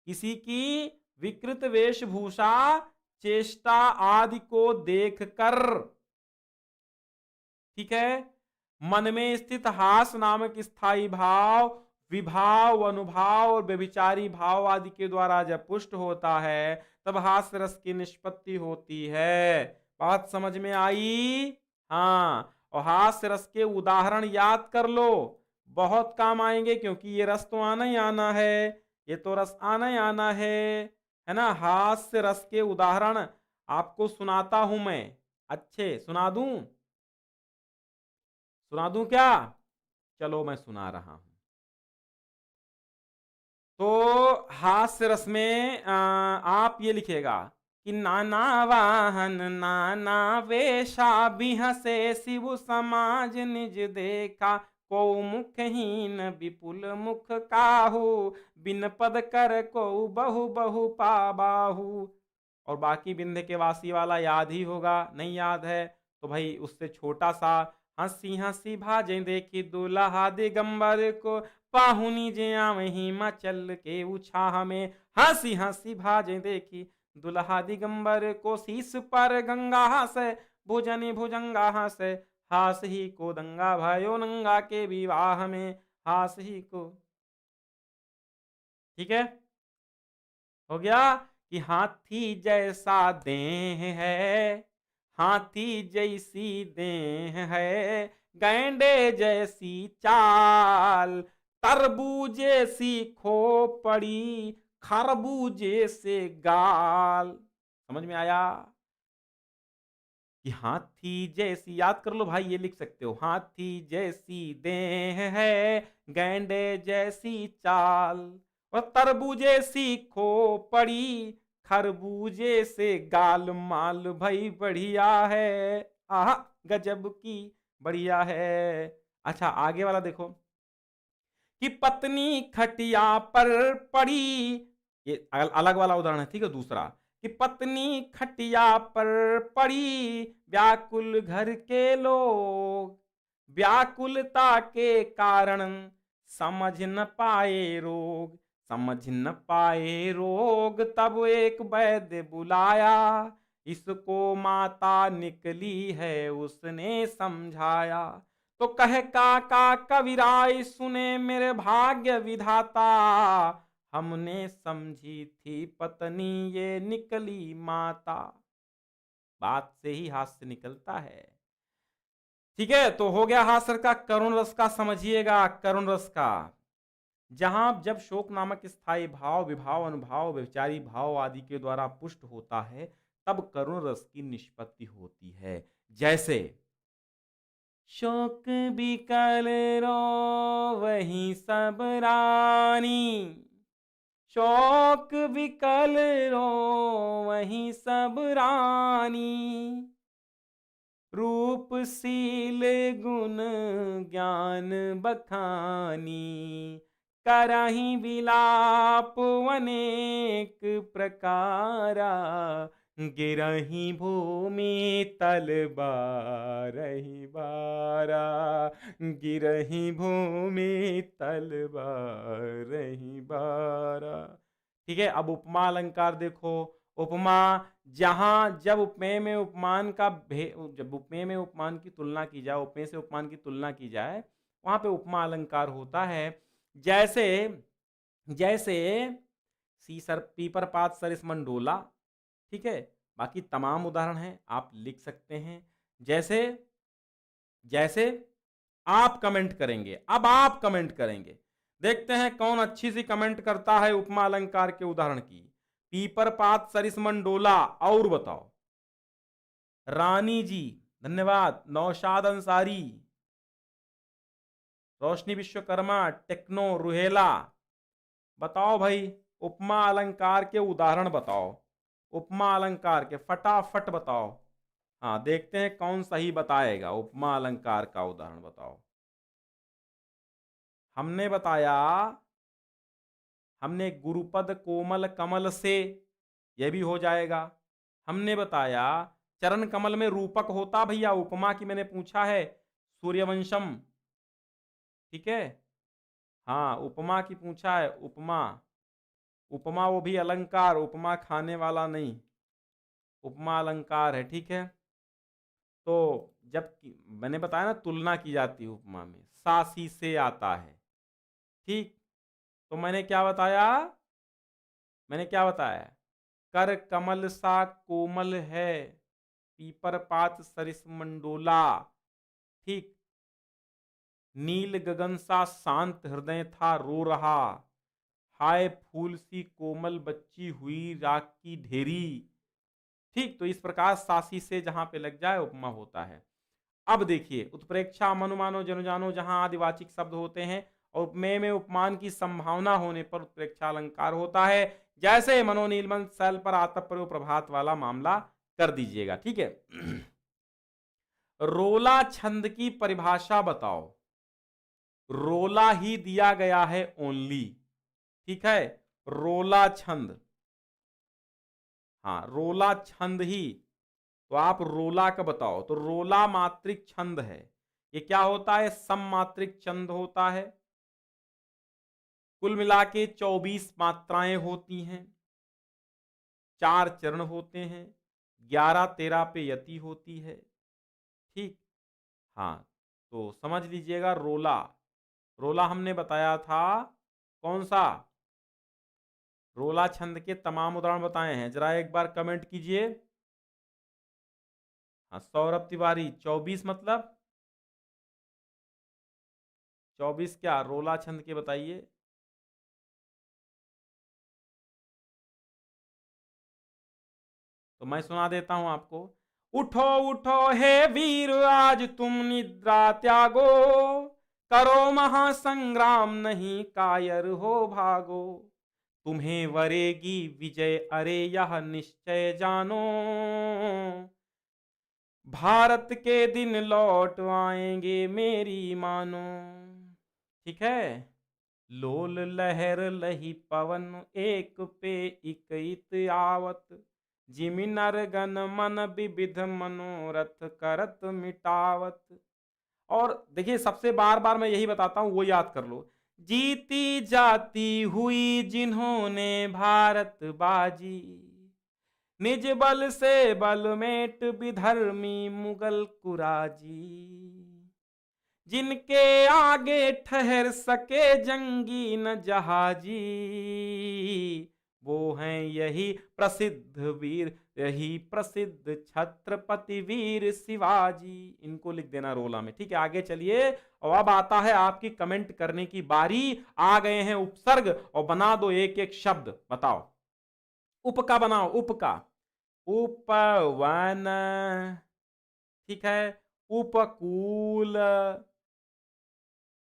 किसी की विकृत वेशभूषा, चेष्टा आदि को देखकर, ठीक है, मन में स्थित हास नामक स्थायी भाव, विभाव, अनुभाव और व्यभिचारी भाव आदि के द्वारा जब पुष्ट होता है, तब हास्य रस की निष्पत्ति होती है। बात समझ में आई? हाँ, और हास्य रस के उदाहरण याद कर लो, बहुत काम आएंगे, क्योंकि ये रस तो आना ही आना है, ये तो रस आना ही आना है ना। हास्य रस के उदाहरण आपको सुनाता हूं मैं। अच्छे, सुना दूं क्या? चलो मैं सुना रहा हूं। तो हास्य रस में आप ये लिखेगा कि नाना वाहन नाना वेशा, बिहसे शिव समाज निज देखा, को मुखहीन विपुल मुख काहू, बिन पद कर को बहु बहु पाबाहू। और बाकी बिंध्य के वासी वाला याद ही होगा, नहीं याद है तो भाई उससे छोटा सा हंसी हंसी भाजें देखी दुल्हा दिगंबर को, पाहुनी जे आवहीं मचल के उछाह में। हंसी हंसी भाजें देखी दुल्हा दिगंबर को, शीस पर गंगा हंसे भुजनी भुजंगा हंसे, हास ही को दंगा भयो नंगा के विवाह में, हास ही को। ठीक है, हो गया कि हाथी जैसा देह है, हाथी जैसी देह है, गैंडे जैसी चाल, तरबूजे सी खोपड़ी, खरबूजे से गाल। समझ में आया कि हाथी जैसी, याद कर लो भाई, ये लिख सकते हो, हाथी जैसी देह है, गैंडे जैसी चाल, और तरबूजे सी खोपड़ी, खरबूजे से गाल माल, भाई बढ़िया है, आहा गजब की बढ़िया है। अच्छा आगे वाला देखो कि पत्नी खटिया पर पड़ी, ये अलग वाला उदाहरण है, ठीक है। दूसरा कि पत्नी खटिया पर पड़ी, व्याकुल घर के लोग, व्याकुलता के कारण समझ न पाए रोग, समझ न पाए रोग, तब एक वैद्य बुलाया, इसको माता निकली है उसने समझाया। तो कहे काका कविराय सुने मेरे भाग्य विधाता, हमने समझी थी पत्नी ये निकली माता। बात से ही हास्य निकलता है। ठीक है, तो हो गया हास्य का। करुण रस का समझिएगा, करुण रस का जहां जब शोक नामक स्थायी भाव विभाव अनुभाव व्यभिचारी भाव आदि के द्वारा पुष्ट होता है, तब करुण रस की निष्पत्ति होती है। जैसे शोक बिकल रो वही सब रानी, शोक बिकल रो वही सब रानी, रूपशील गुण ज्ञान बखानी, करहि विलाप अनेक प्रकारा, गिरहि भूमि तल बारहि बारा, गिरहि भूमि तल बारहि बारा। ठीक है, अब उपमा अलंकार देखो। उपमा जहां जब उपमेय में उपमान का जब उपमेय में उपमान की तुलना की जाए, उपमेय से उपमान की तुलना की जाए, वहां पे उपमा अलंकार होता है। जैसे जैसे सीसर पीपर पात सरिस मंडोला। ठीक है, बाकी तमाम उदाहरण हैं, आप लिख सकते हैं। जैसे जैसे आप कमेंट करेंगे, अब आप कमेंट करेंगे, देखते हैं कौन अच्छी सी कमेंट करता है उपमा अलंकार के उदाहरण की। पीपर पात सरिस मंडोला, और बताओ। रानी जी धन्यवाद, नौशाद अंसारी, रोशनी विश्वकर्मा, टेक्नो रुहेला, बताओ भाई उपमा अलंकार के उदाहरण बताओ, उपमा अलंकार के फटाफट बताओ। हाँ, देखते हैं कौन सही बताएगा, उपमा अलंकार का उदाहरण बताओ। हमने बताया, हमने गुरुपद कोमल कमल से, यह भी हो जाएगा। हमने बताया चरण कमल में रूपक होता भैया, उपमा की मैंने पूछा है, सूर्यवंशम। ठीक है, हाँ उपमा की पूछा है, उपमा, उपमा वो भी अलंकार, उपमा खाने वाला नहीं, उपमा अलंकार है। ठीक है, तो जब मैंने बताया ना तुलना की जाती है उपमा में, सासी से आता है। ठीक, तो मैंने क्या बताया, मैंने क्या बताया, कर कमल सा कोमल है, पीपर पात सरिस मंडोला। ठीक, नील गगन सा शांत हृदय था रो रहा, हाय फूल सी कोमल बच्ची हुई राख की ढेरी। ठीक, तो इस प्रकार सासी से जहां पे लग जाए उपमा होता है। अब देखिए उत्प्रेक्षा मनुमानो जनुजानो जहां आदिवाचिक शब्द होते हैं और उपमेय में उपमान की संभावना होने पर उत्प्रेक्षा अलंकार होता है। जैसे मनोनीलमन शैल पर आतप प्रयोग प्रभात वाला मामला कर दीजिएगा। ठीक है, रोला छंद की परिभाषा बताओ। रोला ही दिया गया है ओनली। ठीक है, रोला छंद, हाँ रोला छंद ही, तो आप रोला का बताओ। तो रोला मात्रिक छंद है, ये क्या होता है? सममात्रिक छंद होता है। कुल मिला के 24 मात्राएं होती हैं, 4 चरण होते हैं, 11-13 पे यति होती है। ठीक। हाँ, तो समझ लीजिएगा रोला। रोला हमने बताया था कौन सा? रोला छंद के तमाम उदाहरण बताए हैं, जरा एक बार कमेंट कीजिए। हाँ, सौरभ तिवारी 24 मतलब 24 क्या रोला छंद के बताइए। तो मैं सुना देता हूं आपको। उठो उठो हे वीर आज तुम निद्रा त्यागो, करो महासंग्राम नहीं कायर हो भागो, तुम्हें वरेगी विजय अरे यह निश्चय जानो, भारत के दिन लौट आएंगे मेरी मानो। ठीक है। लोल लहर लही पवन एक पे इकइत आवत, जिमि नर गण मन विविध मनोरथ करत मिटावत। और देखिए सबसे बार बार मैं यही बताता हूं, वो याद कर लो। जीती जाती हुई जिन्होंने भारत बाजी, निज बल से बल मेट विधर्मी मुगल कुराजी, जिनके आगे ठहर सके जंगी न जहाजी, वो हैं यही प्रसिद्ध वीर, यही प्रसिद्ध छत्रपति वीर शिवाजी। इनको लिख देना रोला में। ठीक है, आगे चलिए। और अब आता है आपकी कमेंट करने की बारी। आ गए हैं उपसर्ग, और बना दो एक एक शब्द। बताओ, उप का बनाओ, उप का। उपवन, ठीक है, उपकूल,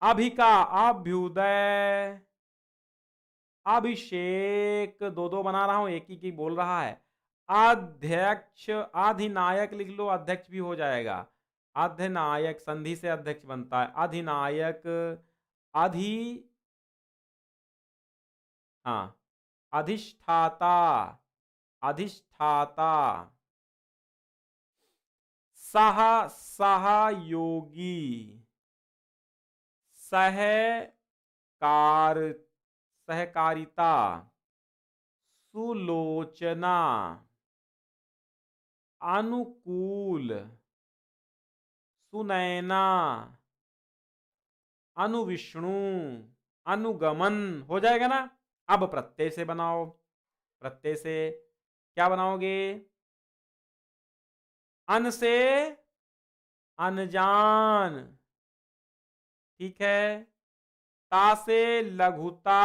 अभि का अभ्युदय, अभिषेक, दो दो बना रहा हूं, एक ही की बोल रहा है। अध्यक्ष, अधिनायक लिख लो, अध्यक्ष भी हो जाएगा। अधिनायक संधि से अध्यक्ष बनता है, अधिनायक। अधि, हाँ, अधिष्ठाता, अधिष्ठाता। सह, सहयोगी, सहकार, सहकारिता, सुलोचना, अनुकूल, सुनैना, अनुविष्णु, अनुगमन। हो जाएगा ना। अब प्रत्यय से बनाओ। प्रत्यय से क्या बनाओगे? अन से अनजान, ठीक है। ता से लघुता,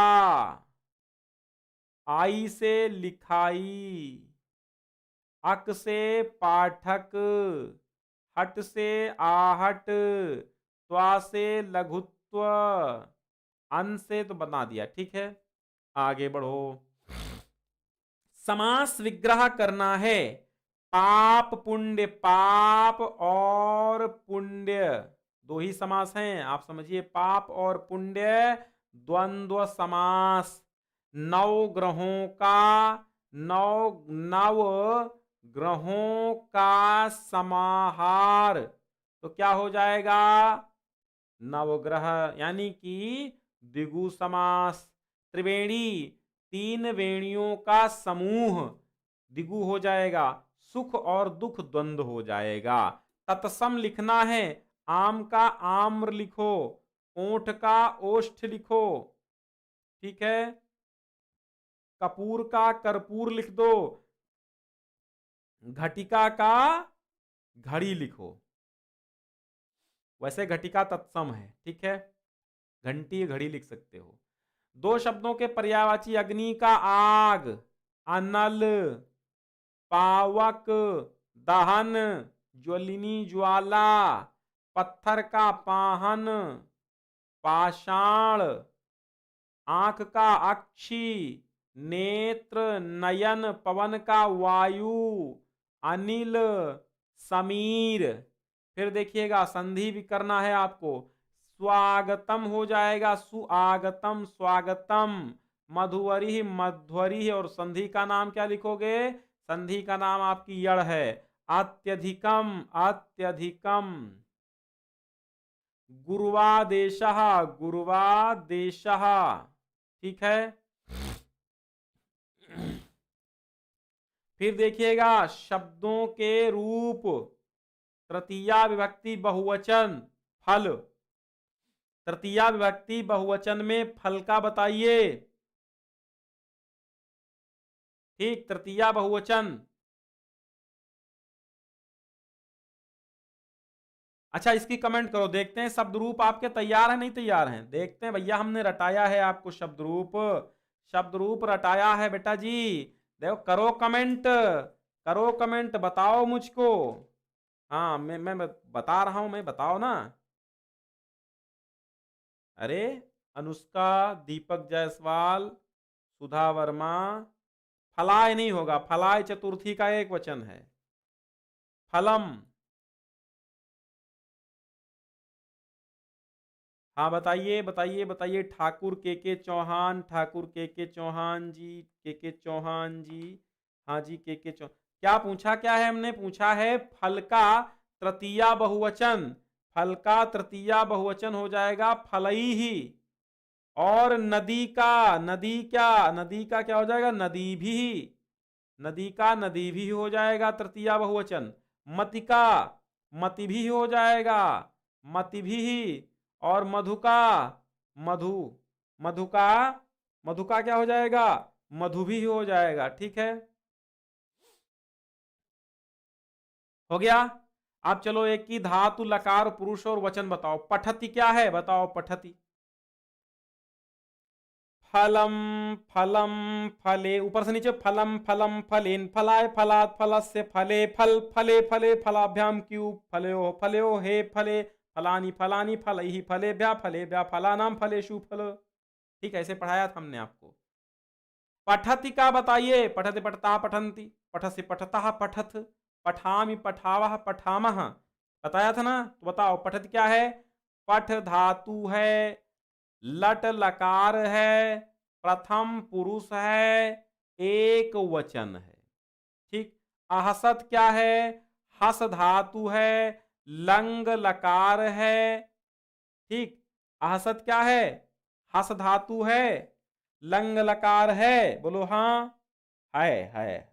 आई से लिखाई, अक से पाठक, हट से आहट, त्वा से लघुत्व, अन से तो बना दिया। ठीक है, आगे बढ़ो। समास विग्रह करना है। पाप पुण्य, पाप और पुण्य दो ही समास हैं, आप समझिए। पाप और पुण्य द्वंद्व समास। नौ ग्रहों का, नव ग्रहों का समाहार, तो क्या हो जाएगा? नवग्रह, यानी कि द्विगु समास। त्रिवेणी, तीन वेणियों का समूह, द्विगु हो जाएगा। सुख और दुख द्वंद्व हो जाएगा। तत्सम लिखना है। आम का आम्र लिखो, ओठ का ओष्ठ लिखो, ठीक है। कपूर का कर्पूर लिख दो, घटिका का घड़ी लिखो। वैसे घटिका तत्सम है, ठीक है। घंटी घड़ी लिख सकते हो। दो शब्दों के पर्यायवाची। अग्नि का आग, अनल, पावक दहन, ज्वलिनी ज्वाला, पत्थर का पाहन, पाषाण, आंख का अक्षी, नेत्र नयन, पवन का वायु, अनिल, समीर। फिर देखिएगा संधि भी करना है आपको। स्वागतम हो जाएगा, सुआगतम, स्वागतम। मधुवरी, मध्वरी। और संधि का नाम क्या लिखोगे? संधि का नाम आपकी यड़ है। अत्यधिकम, अत्यधिकम। गुरुवादेशः, गुरुवादेशः। ठीक है। फिर देखिएगा शब्दों के रूप, तृतीया विभक्ति बहुवचन, फल। तृतीया विभक्ति बहुवचन में फल का बताइए। ठीक, तृतीया बहुवचन। अच्छा, इसकी कमेंट करो, देखते हैं शब्द रूप आपके तैयार है नहीं तैयार हैं, देखते हैं भैया। हमने रटाया है आपको शब्द रूप, शब्द रूप रटाया है बेटा जी। देखो, करो कमेंट, करो कमेंट, बताओ मुझको। हाँ, मैं बता रहा हूं, मैं, बताओ ना। अरे, अनुष्का, दीपक जायसवाल, सुधा वर्मा। फलाय नहीं होगा, फलाय चतुर्थी का एक वचन है। फलम। हाँ, बताइए बताइए बताइए। ठाकुर के चौहान, ठाकुर के चौहान जी, के चौहान जी। हाँ जी, के चौहान। क्या पूछा, क्या है हमने पूछा है? फल का तृतीया बहुवचन, फल का तृतीया बहुवचन हो जाएगा फलई ही। और नदी का, नदी क्या, नदी का क्या हो जाएगा? नदी भी। नदी का नदी भी हो जाएगा तृतीया बहुवचन। मति का मति भी हो जाएगा, मति भी। और मधु का मधु, मधु का, मधु का क्या हो जाएगा? मधु भी हो जाएगा। ठीक है, हो गया। अब चलो एक की धातु, लकार, पुरुष और वचन बताओ। पठति क्या है बताओ? पठति, फलम, फलम, फले, ऊपर से नीचे, फलम, फलम, फलेन, फलाय, फलात, फलस्य, फले, फल, फले, फले, फलाभ्याम क्यू, फलयो, फलयो, हे, फले, फलानी, फलानी, फलैहि, फलेभ्यः, फलेभ्यः, फलानाम, फलेषु, फल। ठीक है, ऐसे पढ़ाया था हमने आपको। पठति का बताइए। पठति, पठता, पठन्ति, पठसि, पठतः, पठथ, पठामि, पठावः, पठामः। बताया था ना, तो बताओ पठति क्या है? पठ धातु है, लट लकार है, प्रथम पुरुष है, एक वचन है। ठीक। आहसत क्या है? हस धातु है, लंग लकार है। ठीक। आहसत क्या है? हस धातु है, लंग लकार है। बोलो हाँ। है।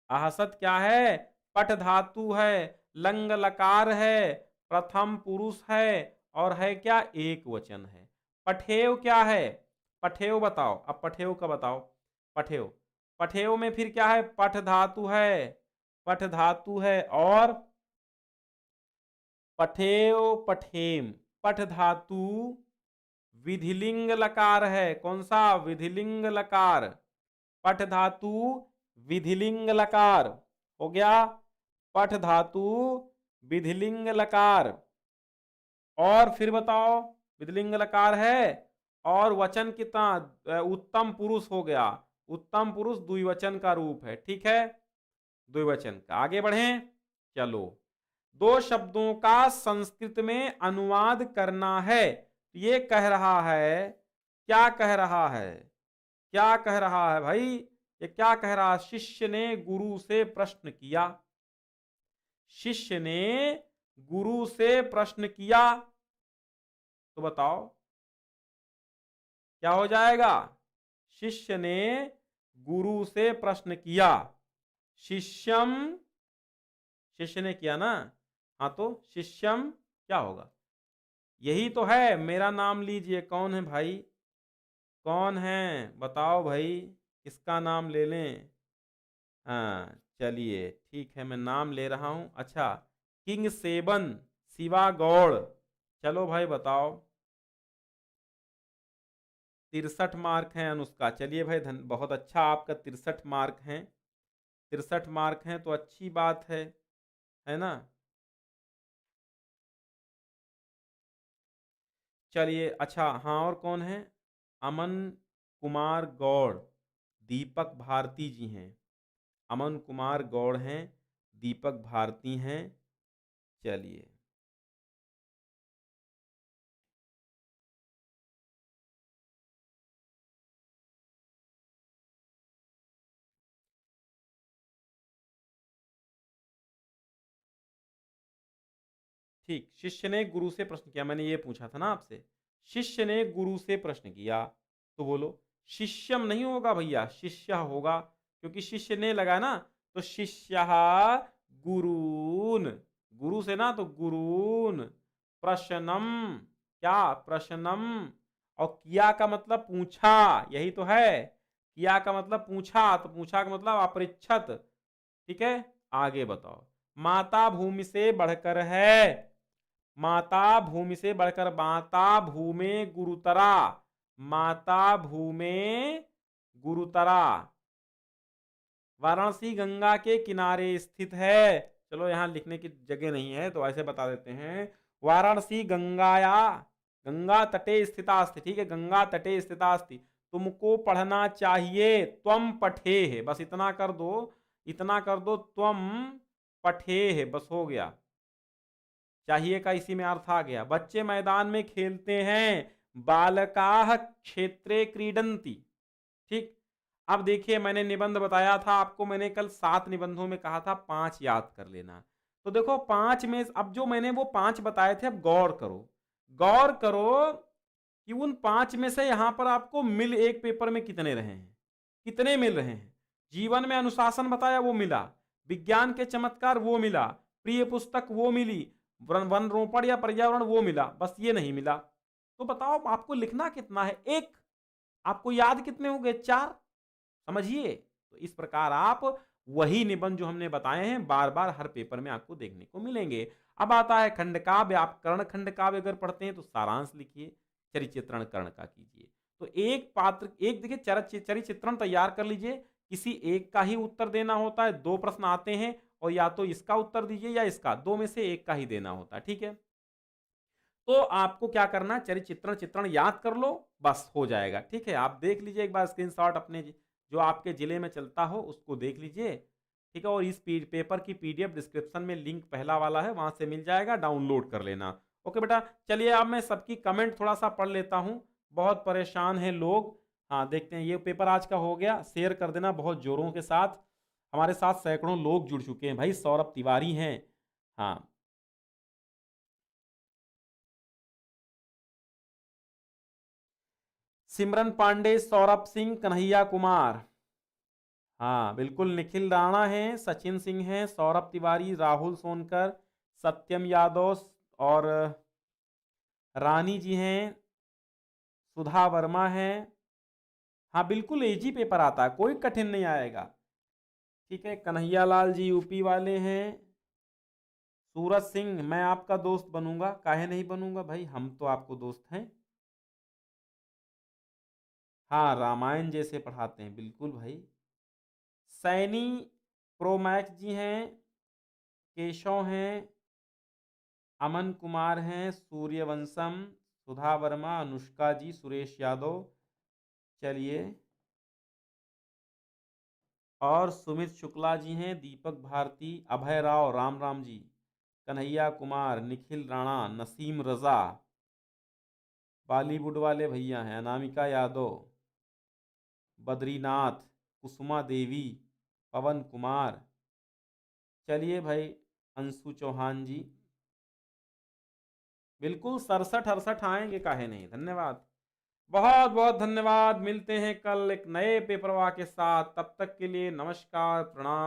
आहसत क्या है? पठ धातु है, लंग लकार है, प्रथम पुरुष है, और है क्या? एक वचन है। पठेव क्या है? पठेव बताओ, अब पठेव का बताओ। पठेव, पठेव में फिर क्या है? पठ धातु है, पठ धातु है, और पठेव, पठेम, पठ धातु, विधिलिंग लकार है। कौन सा? विधिलिंग लकार। पठ धातु, विधिलिंग लकार। हो गया। पठ धातु, विधिलिंग लकार। और फिर बताओ, विधिलिंग लकार है, और वचन कितना? उत्तम पुरुष हो गया। उत्तम पुरुष द्विवचन का रूप है। ठीक है, द्विवचन का। आगे बढ़ें, चलो। दो शब्दों का संस्कृत में अनुवाद करना है। ये कह रहा है, क्या कह रहा है? क्या कह रहा है भाई? ये क्या कह रहा है? शिष्य ने गुरु से प्रश्न किया, शिष्य ने गुरु से प्रश्न किया। तो बताओ क्या हो जाएगा? शिष्य ने गुरु से प्रश्न किया। शिष्यम, शिष्य ने किया ना, हाँ, तो शिष्यम क्या होगा? यही तो है। मेरा नाम लीजिए, कौन है भाई? कौन है बताओ भाई, किसका नाम ले लें? हाँ, चलिए ठीक है, मैं नाम ले रहा हूं। अच्छा, किंग सेबन, शिवा गौड़। चलो भाई बताओ। 63 मार्क हैं अनुष्का। चलिए भाई, बहुत अच्छा, आपका 63 मार्क हैं। 63 मार्क हैं तो अच्छी बात है ना। चलिए, अच्छा, हाँ, और कौन है? अमन कुमार गौड़, दीपक भारती जी हैं। अमन कुमार गौड़ हैं, दीपक भारती हैं। चलिए, ठीक, शिष्य ने गुरु से प्रश्न किया, मैंने ये पूछा था ना आपसे। शिष्य ने गुरु से प्रश्न किया, तो बोलो शिष्यम नहीं होगा भैया, शिष्य होगा, क्योंकि शिष्य ने लगा ना, तो शिष्यः गुरून्, गुरु से ना तो गुरून्, प्रश्नम, क्या प्रश्नम, और किया का मतलब पूछा, यही तो है, किया का मतलब पूछा, तो पूछा का मतलब अपृच्छत, ठीक है। आगे बताओ, माता भूमि से बढ़कर है, माता भूमि से बढ़कर, माता भूमे गुरुतरा, माता भूमे गुरुतरा, वाराणसी गंगा के किनारे स्थित है। चलो यहां लिखने की जगह नहीं है तो ऐसे बता देते हैं, वाराणसी गंगाया, गंगा तटे स्थितास्ति, ठीक है, गंगा तटे स्थितास्ति, तुमको पढ़ना चाहिए, त्वम पठे है, बस इतना कर दो, इतना कर दो, त्वम पठे है, बस हो गया। चाहिए का इसी में अर्थ आ गया। बच्चे मैदान में खेलते हैं, बालकाः क्षेत्रे क्रीडन्ति, ठीक। अब देखिए मैंने निबंध बताया था आपको, मैंने कल 7 निबंधों में कहा था 5 याद कर लेना। तो देखो 5 में अब जो मैंने वो 5 बताए थे, अब गौर करो, गौर करो कि उन 5 में से यहां पर आपको मिल एक पेपर में कितने रहे हैं, कितने मिल रहे हैं। जीवन में अनुशासन बताया वो मिला, विज्ञान के चमत्कार वो मिला, प्रिय पुस्तक वो मिली, वन रोपण या पर्यावरण वो मिला, बस ये नहीं मिला। तो बताओ आपको लिखना कितना है, एक, आपको याद कितने हो गए, 4, समझिए। तो इस प्रकार आप वही निबंध जो हमने बताए हैं बार बार हर पेपर में आपको देखने को मिलेंगे। अब आता है खंड काव्य, आप कर्ण खंड काव्य अगर पढ़ते हैं तो सारांश लिखिए, चरिचित्रण कर्ण का कीजिए। तो एक पात्र, एक देखिए चरिचित्रण तैयार कर लीजिए, किसी एक का ही उत्तर देना होता है, 2 प्रश्न आते हैं और या तो इसका उत्तर दीजिए या इसका, 2 में से एक का ही देना होता है, ठीक है। तो आपको क्या करना, चरिचित्रण चित्रण याद कर लो, बस हो जाएगा, ठीक है। आप देख लीजिए एक बार स्क्रीनशॉट अपने जो आपके जिले में चलता हो उसको देख लीजिए, ठीक है। और इस पेपर की पीडीएफ डिस्क्रिप्शन में लिंक पहला वाला है, वहां से मिल जाएगा, डाउनलोड कर लेना। ओके बेटा, चलिए अब मैं सबकी कमेंट थोड़ा सा पढ़ लेता हूं, बहुत परेशान हैं लोग। हाँ देखते हैं, ये पेपर आज का हो गया, शेयर कर देना बहुत जोरों के साथ। हमारे साथ सैकड़ों लोग जुड़ चुके हैं भाई, सौरभ तिवारी हैं, हाँ, सिमरन पांडे, सौरभ सिंह, कन्हैया कुमार, हाँ बिल्कुल, निखिल राणा हैं, सचिन सिंह हैं, सौरभ तिवारी, राहुल सोनकर, सत्यम यादव, और रानी जी हैं, सुधा वर्मा हैं। हाँ बिल्कुल इजी पेपर आता है, कोई कठिन नहीं आएगा, ठीक है। कन्हैया लाल जी यूपी वाले हैं। सूरज सिंह, मैं आपका दोस्त बनूंगा, काहे नहीं बनूंगा भाई, हम तो आपको दोस्त हैं। हाँ रामायण जैसे पढ़ाते हैं, बिल्कुल भाई। सैनी प्रोमैक्स जी हैं, केशव हैं, अमन कुमार हैं, सूर्यवंशम, सुधा वर्मा, अनुष्का जी, सुरेश यादव, चलिए, और सुमित शुक्ला जी हैं, दीपक भारती, अभय राव, राम राम जी, कन्हैया कुमार, निखिल राणा, नसीम रजा, बॉलीवुड वाले भैया हैं, अनामिका यादव, बद्रीनाथ, कुसुमा देवी, पवन कुमार, चलिए भाई, अंशु चौहान जी, बिल्कुल 67-68 आएंगे, काहे नहीं, धन्यवाद, बहुत बहुत धन्यवाद। मिलते हैं कल एक नए पेपरवा के साथ, तब तक के लिए नमस्कार, प्रणाम।